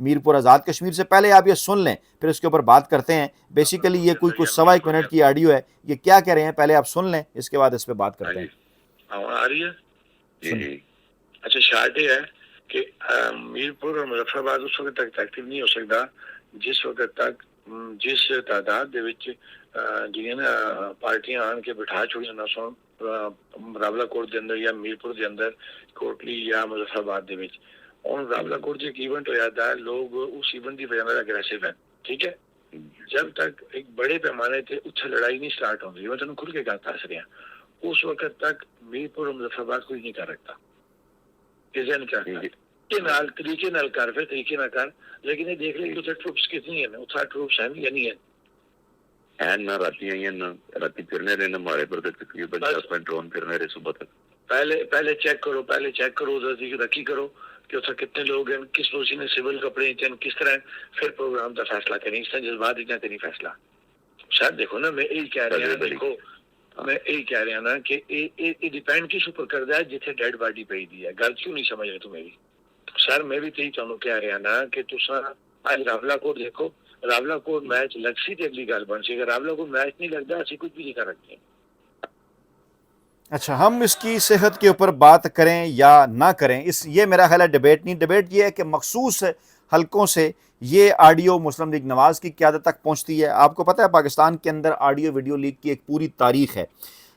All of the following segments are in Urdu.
میرپور آزاد کشمیر سے. پہلے آپ یہ سن لیں پھر اس کے اوپر بات کرتے ہیں. بیسیکلی یہ کوئی کچھ 1.25 منٹ کی آڈیو ہے, یہ کیا کہہ رہے ہیں پہلے آپ سن لیں, اس کے بعد اس پہ بات کرتے ہیں. آ رہی ہے جی. اچھا شارٹ یہ ہے کہ میرپور اور مظفر آباد اس وقت تک ایکٹیو نہیں ہو سکتا جس وقت تک جس تعداد دے وچ جڑیاں نا پارٹیاں آن کے بٹھا چھوڑیاں نہ سن راولا کوٹ دے اندر یا میرپور دے اندر کوٹلی یا مظفر آباد دے وچ. اور راولا کوٹ جو ایک ایونٹ ہو جاتا ہے, لوگ اس ایونٹ کی وجہ سے اگریسو ہیں, ٹھیک ہے. جب تک ایک بڑے پیمانے پہ اتھے لڑائی نہیں سٹارٹ ہوگی, میں تمہیں کھل کے گل دس رہا, اس وقت تک میرپور اور مظفر آباد کوئی نہیں کر رکھتا. طریقے نال کر پھر طریقے نہ کر, لیکن یہ دیکھ لیں کہ ٹروپس کتنی ہیں, اتھا ٹروپس ہیں یا نہیں ہیں نہ راتی آئی ہیں نہ راتی پھرنے رہے ہمارے پر تقریباً 10 منٹ ڈرون پھرنے رہے صبح تک. پہلے چیک کرو ادھر رکھی کرو کہ اتنا کتنے لوگ ہیں, کس پوزیشن میں سول کپڑے ہیں, کس طرح, پھر پروگرام کا فیصلہ کریں. اس طرح جذبات اتنا کریں فیصلہ. شاید دیکھو نا میں یہی کہہ رہا ہوں, دیکھو میں یہی کہہ رہا نا کہ یہ ڈیپینڈ کس اوپر کرتا ہے جتنے ڈیڈ باڈی پی دی ہے. گل کیوں نہیں سمجھ رہے تو میری سر, میں بھی یہی چاہوں کہہ رہا نا کہ تساں آج راولا کوٹ دیکھو, راولا کوٹ میچ لگ سی تو اگلی گل بن سی, اگر راولا کوٹ میچ نہیں لگتا اسی کچھ بھی نہیں کر رکھتے. اچھا, ہم اس کی صحت کے اوپر بات کریں یا نہ کریں, یہ میرا خیال ہے ڈیبیٹ نہیں. ڈیبیٹ یہ ہے کہ مخصوص حلقوں سے یہ آڈیو مسلم لیگ نواز کی قیادت تک پہنچتی ہے. آپ کو پتہ ہے پاکستان کے اندر آڈیو ویڈیو لیک کی ایک پوری تاریخ ہے.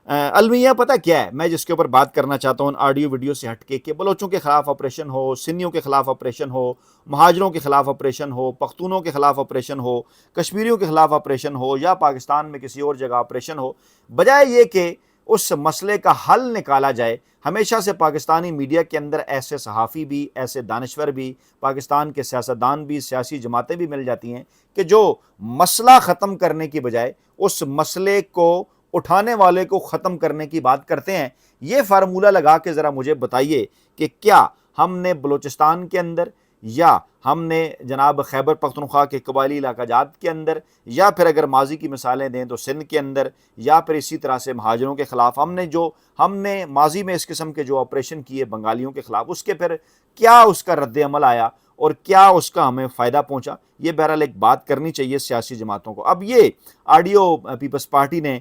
المیہ پتہ کیا ہے, میں جس کے اوپر بات کرنا چاہتا ہوں آڈیو ویڈیو سے ہٹ کے, کہ بلوچوں کے خلاف آپریشن ہو, سنیوں کے خلاف آپریشن ہو, مہاجروں کے خلاف آپریشن ہو, پختونوں کے خلاف آپریشن ہو, کشمیریوں کے خلاف آپریشن ہو, یا پاکستان میں کسی اور جگہ آپریشن ہو, بجائے یہ کہ اس مسئلے کا حل نکالا جائے, ہمیشہ سے پاکستانی میڈیا کے اندر ایسے صحافی بھی, ایسے دانشور بھی, پاکستان کے سیاستدان بھی, سیاسی جماعتیں بھی مل جاتی ہیں کہ جو مسئلہ ختم کرنے کی بجائے اس مسئلے کو اٹھانے والے کو ختم کرنے کی بات کرتے ہیں. یہ فارمولہ لگا کے ذرا مجھے بتائیے کہ کیا ہم نے بلوچستان کے اندر, یا ہم نے جناب خیبر پختونخوا کے قبائلی علاقہ جات کے اندر, یا پھر اگر ماضی کی مثالیں دیں تو سندھ کے اندر, یا پھر اسی طرح سے مہاجروں کے خلاف ہم نے ماضی میں اس قسم کے جو آپریشن کیے بنگالیوں کے خلاف, اس کے پھر کیا اس کا رد عمل آیا اور کیا اس کا ہمیں فائدہ پہنچا, یہ بہرحال ایک بات کرنی چاہیے سیاسی جماعتوں کو. اب یہ آڈیو پیپلز پارٹی نے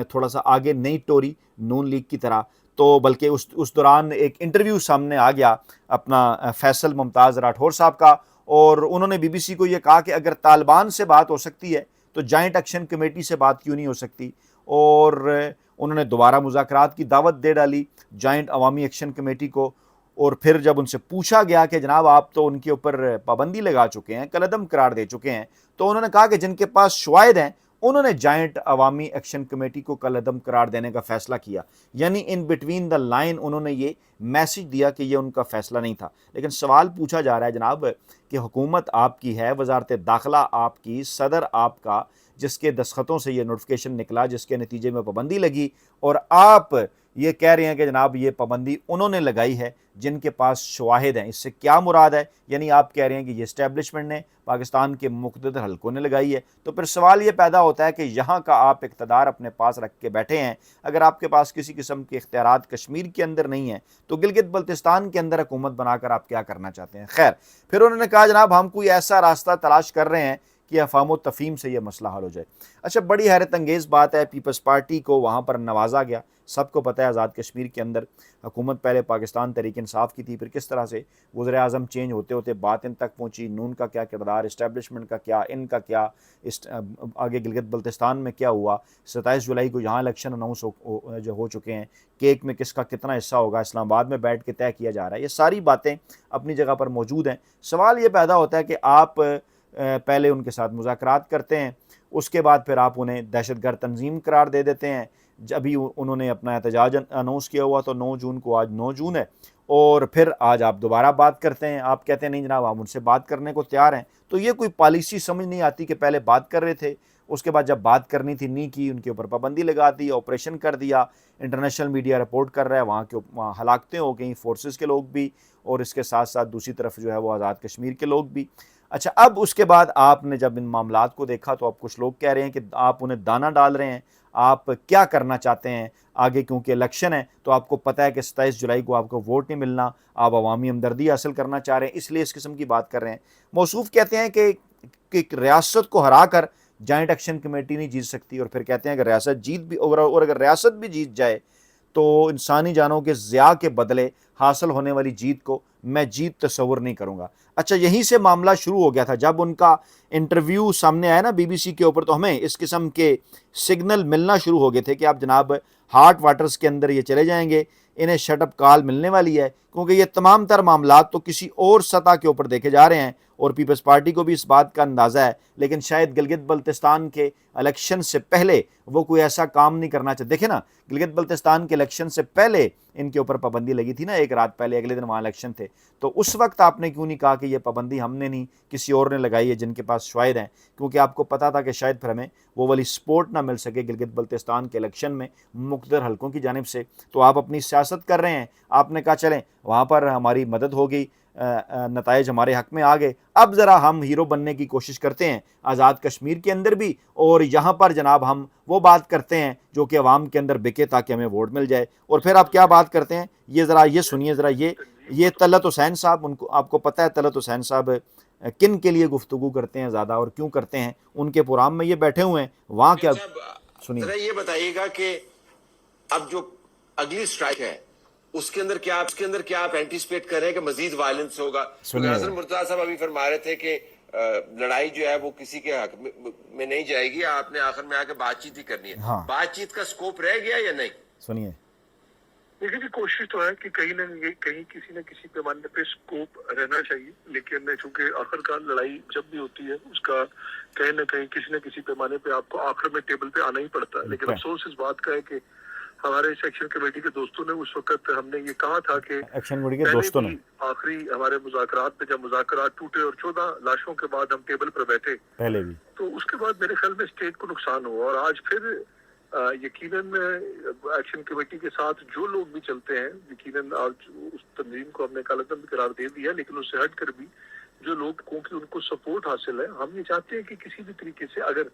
تھوڑا سا آگے نہیں ٹوری نون لیگ کی طرح, تو بلکہ اس دوران ایک انٹرویو سامنے آ گیا اپنا فیصل ممتاز راٹھور صاحب کا, اور انہوں نے بی بی سی کو یہ کہا کہ اگر طالبان سے بات ہو سکتی ہے تو جوائنٹ ایکشن کمیٹی سے بات کیوں نہیں ہو سکتی, اور انہوں نے دوبارہ مذاکرات کی دعوت دے ڈالی جوائنٹ عوامی ایکشن کمیٹی کو. اور پھر جب ان سے پوچھا گیا کہ جناب آپ تو ان کے اوپر پابندی لگا چکے ہیں, کالعدم قرار دے چکے ہیں, تو انہوں نے کہا کہ جن کے پاس شواہد ہیں انہوں نے جوائنٹ عوامی ایکشن کمیٹی کو کالعدم قرار دینے کا فیصلہ کیا. یعنی ان بٹوین دا لائن انہوں نے یہ میسج دیا کہ یہ ان کا فیصلہ نہیں تھا. لیکن سوال پوچھا جا رہا ہے جناب کہ حکومت آپ کی ہے, وزارت داخلہ آپ کی, صدر آپ کا, جس کے دستخطوں سے یہ نوٹیفیکیشن نکلا, جس کے نتیجے میں پابندی لگی, اور آپ یہ کہہ رہے ہیں کہ جناب یہ پابندی انہوں نے لگائی ہے جن کے پاس شواہد ہیں. اس سے کیا مراد ہے؟ یعنی آپ کہہ رہے ہیں کہ یہ اسٹیبلشمنٹ نے, پاکستان کے مقتدر حلقوں نے لگائی ہے. تو پھر سوال یہ پیدا ہوتا ہے کہ یہاں کا آپ اقتدار اپنے پاس رکھ کے بیٹھے ہیں, اگر آپ کے پاس کسی قسم کے اختیارات کشمیر کے اندر نہیں ہیں تو گلگت بلتستان کے اندر حکومت بنا کر آپ کیا کرنا چاہتے ہیں؟ خیر, پھر انہوں نے کہا جناب ہم کوئی ایسا راستہ تلاش کر رہے ہیں کہ افہام و تفہیم سے یہ مسئلہ حل ہو جائے. اچھا, بڑی حیرت انگیز بات ہے, پیپلز پارٹی کو وہاں پر نوازا گیا. سب کو پتہ ہے آزاد کشمیر کے اندر حکومت پہلے پاکستان تحریک انصاف کی تھی, پھر کس طرح سے وزیر اعظم چینج ہوتے ہوتے بات ان تک پہنچی, نون کا کیا کردار, اسٹیبلشمنٹ کا کیا, ان کا کیا, آگے گلگت بلتستان میں کیا ہوا, 27 جولائی کو یہاں الیکشن اناؤنس ہو چکے ہیں, کیک میں کس کا کتنا حصہ ہوگا اسلام آباد میں بیٹھ کے طے کیا جا رہا ہے. یہ ساری باتیں اپنی جگہ پر موجود ہیں. سوال یہ پیدا ہوتا ہے کہ آپ پہلے ان کے ساتھ مذاکرات کرتے ہیں, اس کے بعد پھر آپ انہیں دہشت گرد تنظیم قرار دے دیتے ہیں. ابھی انہوں نے اپنا احتجاج اناؤنس کیا ہوا تو 9 جون کو, آج 9 جون ہے, اور پھر آج آپ دوبارہ بات کرتے ہیں, آپ کہتے ہیں نہیں جناب ہم ان سے بات کرنے کو تیار ہیں. تو یہ کوئی پالیسی سمجھ نہیں آتی کہ پہلے بات کر رہے تھے, اس کے بعد جب بات کرنی تھی نہیں کی, ان کے اوپر پابندی لگا دی, آپریشن کر دیا, انٹرنیشنل میڈیا رپورٹ کر رہا ہے وہاں ہلاکتیں ہو گئیں, فورسز کے لوگ بھی, اور اس کے ساتھ ساتھ دوسری طرف جو ہے وہ آزاد کشمیر کے لوگ بھی. اچھا، اب اس کے بعد آپ نے جب ان معاملات کو دیکھا تو اب کچھ لوگ کہہ رہے ہیں کہ آپ انہیں دانہ ڈال رہے ہیں، آپ کیا کرنا چاہتے ہیں آگے، کیونکہ الیکشن ہے تو آپ کو پتہ ہے کہ 27 جولائی کو آپ کو ووٹ نہیں ملنا، آپ عوامی ہمدردی حاصل کرنا چاہ رہے ہیں، اس لیے اس قسم کی بات کر رہے ہیں۔ موصوف کہتے ہیں کہ ایک ریاست کو ہرا کر جوائنٹ ایکشن کمیٹی نہیں جیت سکتی، اور پھر کہتے ہیں کہ ریاست جیت بھی، اور اگر ریاست بھی جیت جائے تو انسانی جانوں کے ضیاع کے بدلے حاصل ہونے والی جیت کو میں جیت تصور نہیں کروں گا۔ اچھا، یہیں سے معاملہ شروع ہو گیا تھا جب ان کا انٹرویو سامنے آیا نا بی بی سی کے اوپر، تو ہمیں اس قسم کے سگنل ملنا شروع ہو گئے تھے کہ آپ جناب ہارٹ واٹرز کے اندر یہ چلے جائیں گے، انہیں شٹ اپ کال ملنے والی ہے، کیونکہ یہ تمام تر معاملات تو کسی اور سطح کے اوپر دیکھے جا رہے ہیں، اور پیپلز پارٹی کو بھی اس بات کا اندازہ ہے، لیکن شاید گلگت بلتستان کے الیکشن سے پہلے وہ کوئی ایسا کام نہیں کرنا چاہتے۔ دیکھیں نا، گلگت بلتستان کے الیکشن سے پہلے ان کے اوپر پابندی لگی تھی نا، ایک رات پہلے، اگلے دن وہاں الیکشن تھے، تو اس وقت آپ نے کیوں نہیں کہا کہ یہ پابندی ہم نے نہیں، کسی اور نے لگائی ہے جن کے پاس شواہد ہیں، کیونکہ آپ کو پتا تھا کہ شاید پھر ہمیں وہ والی سپورٹ نہ مل سکے گلگت بلتستان کے الیکشن میں مقتدر حلقوں کی جانب سے، تو آپ اپنی سیاست کر رہے ہیں، آپ نے کہا چلیں وہاں پر ہماری مدد ہو گئی، نتائج ہمارے حق میں آ گئے، اب ذرا ہم ہیرو بننے کی کوشش کرتے ہیں آزاد کشمیر کے اندر بھی، اور یہاں پر جناب ہم وہ بات کرتے ہیں جو کہ عوام کے اندر بکے تاکہ ہمیں ووٹ مل جائے۔ اور پھر آپ کیا بات کرتے ہیں، یہ ذرا یہ سنیے ذرا، یہ طلعت حسین صاحب، ان کو آپ کو پتہ ہے طلعت حسین صاحب کن کے لیے گفتگو کرتے ہیں زیادہ اور کیوں کرتے ہیں، ان کے پروگرام میں یہ بیٹھے ہوئے ہیں، وہاں کیا سنیے۔ ذرا یہ بتائیے گا کہ اب جو اگلی سٹرائک ہے اس کے اندر کیا آپ اینٹیسپیٹ کر رہے ہیں کہ مزید وائلنس ہوگا؟ کیونکہ حسن مرتضیٰ صاحب ابھی فرما رہے تھے کہ لڑائی جو ہے وہ کسی کے حق میں نہیں جائے گی، آپ نے آخر میں آ کے بات چیت ہی کرنی ہے، ہاں بات چیت کا سکوپ رہ گیا یا نہیں؟ سنیے۔ دیکھیے جی، کوشش تو ہے کہ کہیں کسی نہ کسی پیمانے پہ سکوپ رہنا چاہیے، لیکن چونکہ آخر کار لڑائی جب بھی ہوتی ہے اس کا کہیں نہ کہیں کسی نہ کسی پیمانے پہ آپ کو آخر میں ٹیبل پہ آنا ہی پڑتا ہے۔ لیکن افسوس اس بات کا ہے کہ ہمارے ایکشن کمیٹی کے دوستوں نے اس وقت ہم نے یہ کہا تھا کہ ایکشن کمیٹی کے پہلے دوستوں نے بھی آخری ہمارے مذاکرات میں جب مذاکرات ٹوٹے اور 14 لاشوں کے بعد ہم ٹیبل پر بیٹھے، پہلے بھی، تو اس کے بعد میرے خیال میں اسٹیٹ کو نقصان ہوا، اور آج پھر یقیناً ایکشن کمیٹی کے ساتھ جو لوگ بھی چلتے ہیں، یقیناً آج اس تنظیم کو ہم نے کالعدم قرار دے دیا، لیکن اس سے ہٹ کر بھی جو لوگ کیونکہ ان کو سپورٹ حاصل ہے، ہم یہ چاہتے ہیں کہ کسی بھی طریقے سے اگر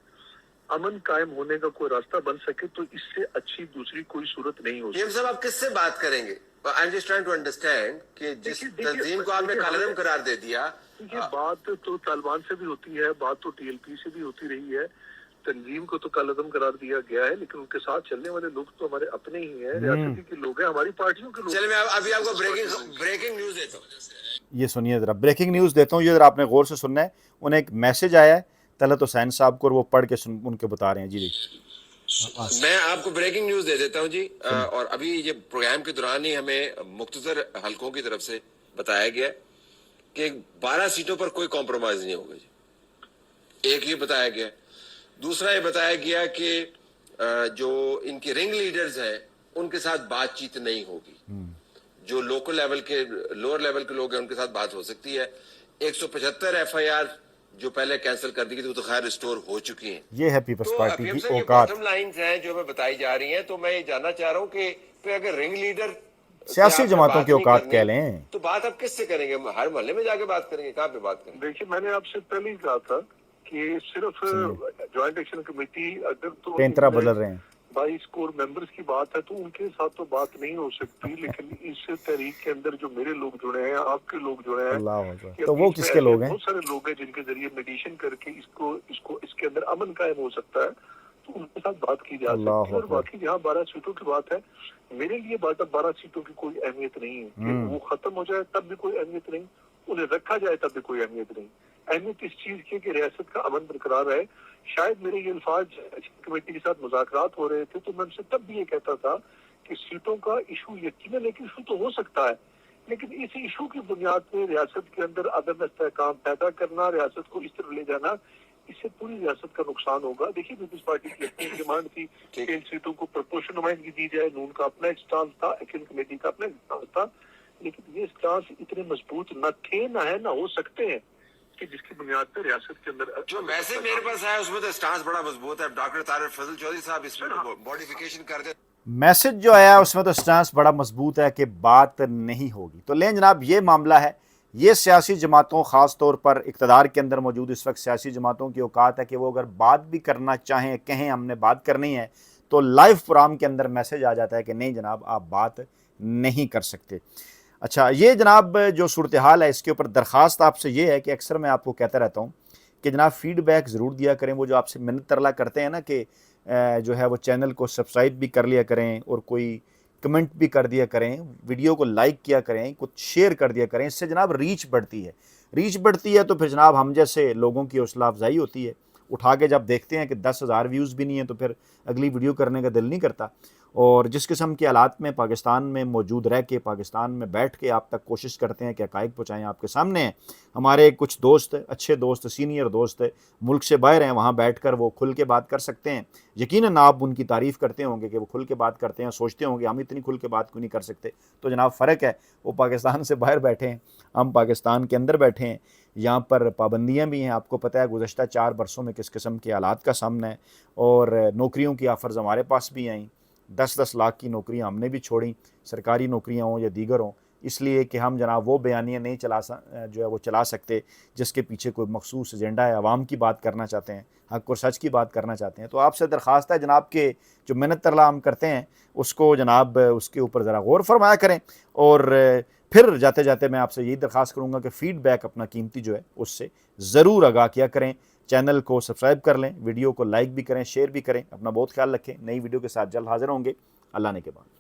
امن قائم ہونے کا کوئی راستہ بن سکے تو اس سے اچھی دوسری کوئی صورت نہیں ہو صاحب آپ کس سے بات کریں گے؟ I'm just trying to understand کہ جس تنظیم کو آپ نے کالعدم قرار دے دیا، یہ بات تو طالبان سے بھی ہوتی ہے، بات تو ٹی ایل پی سے بھی ہوتی رہی ہے، تنظیم کو تو کالعدم قرار دیا گیا ہے، لیکن ان کے ساتھ چلنے والے لوگ تو ہمارے اپنے ہی ہیں، ریاستی کے لوگ ہیں، ہماری پارٹیوں کے لوگ۔ چلے میں ابھی آپ کو بریکنگ نیوز دیتا ہوں۔ یہ سنیے ذرا، بریکنگ نیوز دیتا ہوں، یہ ذرا آپ نے غور سے سننا ہے، انہیں ایک میسج آیا ہے طلعت حسین صاحب کو، اور وہ پڑھ کے ان کے بتا رہے ہیں۔ جی میں آپ کو بریکنگ نیوز دے دیتا ہوں جی، اور ابھی یہ پروگرام کے دوران ہی ہمیں مختصر حلقوں کی طرف سے بتایا گیا کہ 12 سیٹوں پر کوئی کمپرومائز نہیں ہوگا جی، ایک یہ بتایا گیا۔ دوسرا یہ بتایا گیا کہ جو ان کے رنگ لیڈرز ہیں ان کے ساتھ بات چیت نہیں ہوگی، جو لوکل لیول کے لوور لیول کے لوگ ہیں ان کے ساتھ بات ہو سکتی ہے۔ 175 ایف آئی آر جو پہلے کینسل کر دی گئی تھی وہ تو خیر ریسٹور ہو چکی ہیں۔ یہ ہے پیپلز پارٹی کی یہ اوقات، باٹم لائنز ہیں جو ہمیں بتائی جا رہی ہیں، تو میں یہ جاننا چاہ رہا ہوں کہ پھر اگر رنگ لیڈر سیاسی جماعتوں کی اوقات کہہ لیں، تو بات آپ کس سے کریں گے؟ ہر محلے میں جا کے بات کریں گے؟ کہاں پہ بات کریں گے؟ دیکھیے میں نے آپ سے پہلے ہی کہا تھا کہ صرف جوائنٹ ایکشن کمیٹی اگر تو پینترا بدل رہے ہیں۔ 22 کور ممبرز کی بات ہے تو ان کے ساتھ تو بات نہیں ہو سکتی، لیکن اس تحریک کے اندر جو میرے لوگ جڑے ہیں، آپ کے لوگ جڑے ہیں، اللہ اکبر، تو وہ کس کے لوگ ہیں؟ بہت سارے لوگ ہیں جن کے ذریعے میڈیشن کر کے اس کے اندر امن قائم ہو سکتا ہے، تو ان کے ساتھ بات کی جا سکتی ہے۔ اور باقی جہاں 12 سیٹوں کی بات ہے، میرے لیے 12 سیٹوں کی کوئی اہمیت نہیں ہے کہ وہ ختم ہو جائے تب بھی کوئی اہمیت نہیں، انہیں رکھا جائے تب بھی کوئی اہمیت نہیں۔ اہمیت اس چیز کی کہ ریاست کا امن برقرار ہے۔ شاید میرے یہ الفاظ کمیٹی کے ساتھ مذاکرات ہو رہے تھے تو میں ان سے تب بھی یہ کہتا تھا کہ سیٹوں کا ایشو یقیناً ایک ایشو تو ہو سکتا ہے، لیکن اس ایشو کی بنیاد پہ ریاست کے اندر عدم استحکام پیدا کرنا، ریاست کو اس طرح لے جانا، اس سے پوری ریاست کا نقصان ہوگا۔ دیکھیے پیپلز پارٹی کی اپنی ڈیمانڈ تھی کہ ان سیٹوں کو پرپورشن نمائندگی دی جائے، نون کا اپنا ایک سٹانس تھا، ایکشن کمیٹی کا اپنا ایک سٹانس تھا، لیکن یہ سٹانس اتنے مضبوط نہ تھے، نہ ہے، نہ ہو سکتے ہیں کہ جس کی بنیاد پہ ریاست کے اندر جو میسج میرے پاس آیا اس میں تو سٹانس بڑا مضبوط ہے۔ ڈاکٹر طاہر فضل چودھری صاحب اس میں موڈیفیکیشن کر دیں۔ میسج جو آیا اس میں تو سٹانس بڑا مضبوط ہے کہ بات نہیں ہوگی۔ تو لیں جناب، یہ معاملہ ہے یہ سیاسی جماعتوں خاص طور پر اقتدار کے اندر موجود اس وقت سیاسی جماعتوں کی اوقات ہے کہ وہ اگر بات بھی کرنا چاہیں کہیں ہم نے بات کرنی ہے تو لائیو پروگرام کے اندر میسج آ جاتا ہے کہ نہیں جناب آپ بات نہیں کر سکتے۔ اچھا یہ جناب جو صورتحال ہے اس کے اوپر درخواست آپ سے یہ ہے کہ اکثر میں آپ کو کہتا رہتا ہوں کہ جناب فیڈ بیک ضرور دیا کریں، وہ جو آپ سے منت ترلا کرتے ہیں نا کہ جو ہے وہ چینل کو سبسکرائب بھی کر لیا کریں اور کوئی کمنٹ بھی کر دیا کریں، ویڈیو کو لائک کیا کریں، کچھ شیئر کر دیا کریں، اس سے جناب ریچ بڑھتی ہے تو پھر جناب ہم جیسے لوگوں کی حوصلہ افزائی ہوتی ہے، اٹھا کے جب دیکھتے ہیں کہ 10,000 ویوز بھی نہیں ہیں تو پھر اگلی ویڈیو کرنے کا دل نہیں کرتا۔ اور جس قسم کے حالات میں پاکستان میں موجود رہ کے پاکستان میں بیٹھ کے آپ تک کوشش کرتے ہیں کہ حقائق پہنچائیں، آپ کے سامنے ہیں۔ ہمارے کچھ دوست، اچھے دوست، سینئر دوست ملک سے باہر ہیں، وہاں بیٹھ کر وہ کھل کے بات کر سکتے ہیں۔ یقیناً آپ ان کی تعریف کرتے ہوں گے کہ وہ کھل کے بات کرتے ہیں، سوچتے ہوں گے ہم اتنی کھل کے بات کیوں نہیں کر سکتے۔ تو جناب فرق ہے، وہ پاکستان سے باہر بیٹھے ہیں، ہم پاکستان کے اندر بیٹھے ہیں، یہاں پر پابندیاں بھی ہیں۔ آپ کو پتہ ہے گزشتہ 4 برسوں میں کس قسم کے حالات کا سامنا ہے، اور نوکریوں کی آفرز ہمارے پاس بھی آئیں، 10-10 لاکھ کی نوکریاں ہم نے بھی چھوڑیں، سرکاری نوکریاں ہوں یا دیگر ہوں، اس لیے کہ ہم جناب وہ بیانیہ نہیں چلا سکتے جس کے پیچھے کوئی مخصوص ایجنڈا ہے، عوام کی بات کرنا چاہتے ہیں، حق اور سچ کی بات کرنا چاہتے ہیں۔ تو آپ سے درخواست ہے جناب کہ جو منت ترلا ہم کرتے ہیں اس کو جناب اس کے اوپر ذرا غور فرمایا کریں، اور پھر جاتے جاتے میں آپ سے یہی درخواست کروں گا کہ فیڈ بیک اپنا قیمتی جو ہے اس سے ضرور آگاہ کیا کریں۔ چینل کو سبسکرائب کر لیں، ویڈیو کو لائک بھی کریں، شیئر بھی کریں۔ اپنا بہت خیال رکھیں، نئی ویڈیو کے ساتھ جلد حاضر ہوں گے۔ اللہ نے کے بعد۔